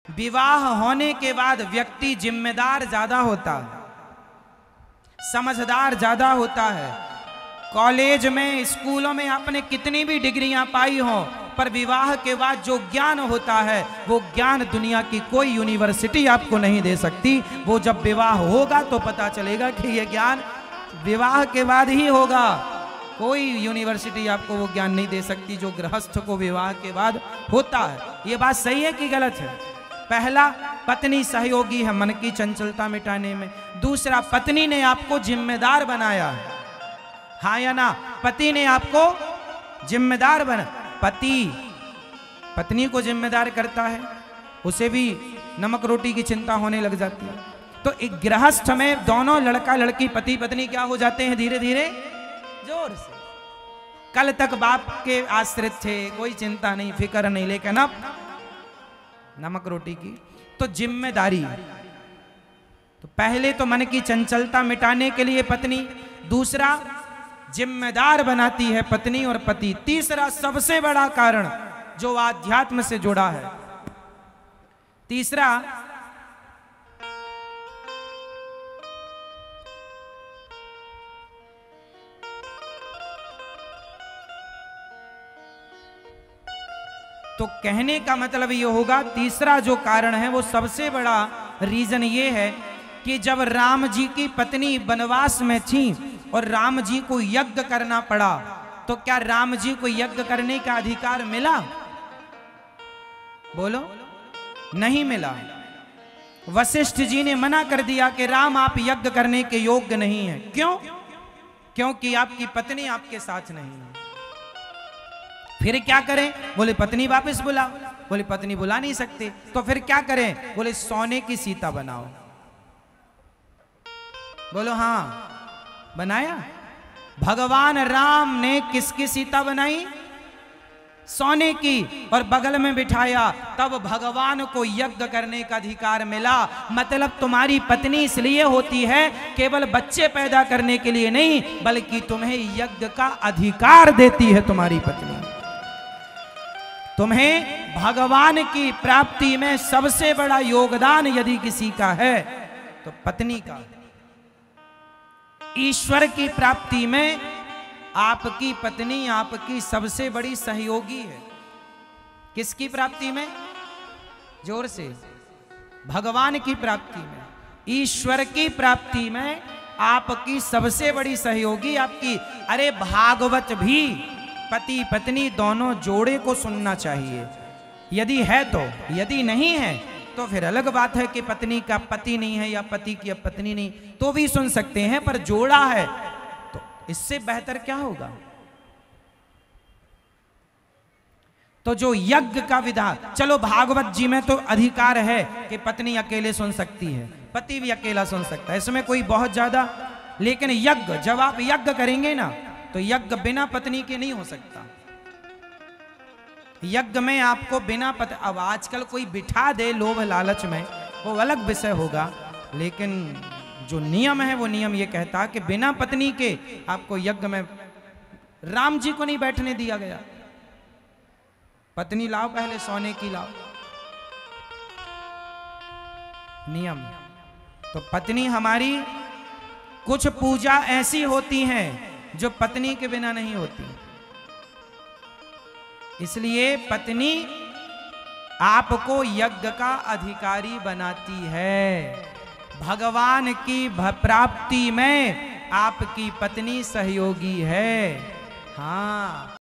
विवाह होने के बाद व्यक्ति जिम्मेदार ज्यादा होता है, समझदार ज्यादा होता है। कॉलेज में, स्कूलों में आपने कितनी भी डिग्रियां पाई हो, पर विवाह के बाद जो ज्ञान होता है वो ज्ञान दुनिया की कोई यूनिवर्सिटी आपको नहीं दे सकती। वो जब विवाह होगा तो पता चलेगा कि ये ज्ञान विवाह के बाद ही होगा। कोई यूनिवर्सिटी आपको वो ज्ञान नहीं दे सकती जो गृहस्थ को विवाह के बाद होता है। ये बात सही है कि गलत है? पहला, पत्नी सहयोगी है मन की चंचलता मिटाने में। दूसरा, पत्नी ने आपको जिम्मेदार बनाया है, हाँ या ना? पति ने आपको जिम्मेदार बना, पति पत्नी को जिम्मेदार करता है, उसे भी नमक रोटी की चिंता होने लग जाती है। तो एक गृहस्थ में दोनों लड़का लड़की पति पत्नी क्या हो जाते हैं धीरे धीरे, जोर से। कल तक बाप के आश्रित थे, कोई चिंता नहीं, फिक्र नहीं, लेकिन अब नमक रोटी की तो जिम्मेदारी। तो पहले तो मन की चंचलता मिटाने के लिए पत्नी, दूसरा जिम्मेदार बनाती है पत्नी और पति, तीसरा सबसे बड़ा कारण जो आध्यात्म से जुड़ा है, तीसरा तो कहने का मतलब ये होगा, तीसरा जो कारण है वो सबसे बड़ा रीजन ये है कि जब राम जी की पत्नी वनवास में थी और राम जी को यज्ञ करना पड़ा, तो क्या राम जी को यज्ञ करने का अधिकार मिला? बोलो, नहीं मिला। वशिष्ठ जी ने मना कर दिया कि राम आप यज्ञ करने के योग्य नहीं हैं। क्यों? क्योंकि आपकी पत्नी आपके साथ नहीं है। फिर क्या करें? बोले पत्नी वापस बुलाओ। बोले पत्नी बुला नहीं सकते, तो फिर क्या करें? बोले सोने की सीता बनाओ। बोलो हाँ, बनाया। भगवान राम ने किसकी सीता बनाई? सोने की, और बगल में बिठाया। तब भगवान को यज्ञ करने का अधिकार मिला। मतलब तुम्हारी पत्नी इसलिए होती है केवल बच्चे पैदा करने के लिए नहीं, बल्कि तुम्हें यज्ञ का अधिकार देती है। तुम्हारी पत्नी तुम्हें भगवान की प्राप्ति में सबसे बड़ा योगदान यदि किसी का है तो पत्नी का। ईश्वर की प्राप्ति में आपकी पत्नी आपकी सबसे बड़ी सहयोगी है। किसकी प्राप्ति में? जोर से। भगवान की प्राप्ति में, ईश्वर की प्राप्ति में आपकी सबसे बड़ी सहयोगी आपकी। अरे भागवत भी पति पत्नी दोनों जोड़े को सुनना चाहिए, यदि है तो। यदि नहीं है तो फिर अलग बात है कि पत्नी का पति नहीं है या पति की पत्नी नहीं, तो भी सुन सकते हैं, पर जोड़ा है तो इससे बेहतर क्या होगा? तो जो यज्ञ का विधान, चलो भागवत जी में तो अधिकार है कि पत्नी अकेले सुन सकती है, पति भी अकेला सुन सकता है, इसमें कोई बहुत ज्यादा। लेकिन यज्ञ, जब आप यज्ञ करेंगे ना, तो यज्ञ बिना पत्नी के नहीं हो सकता। यज्ञ में आपको बिना अब आजकल कोई बिठा दे लोभ लालच में, वो अलग विषय होगा, लेकिन जो नियम है वो नियम ये कहता है कि बिना पत्नी के आपको यज्ञ में। राम जी को नहीं बैठने दिया गया। पत्नी लाओ, पहले सोने की लाओ, नियम। तो पत्नी हमारी, कुछ पूजा ऐसी होती हैं जो पत्नी के बिना नहीं होती, इसलिए पत्नी आपको यज्ञ का अधिकारी बनाती है। भगवान की प्राप्ति में आपकी पत्नी सहयोगी है। हाँ।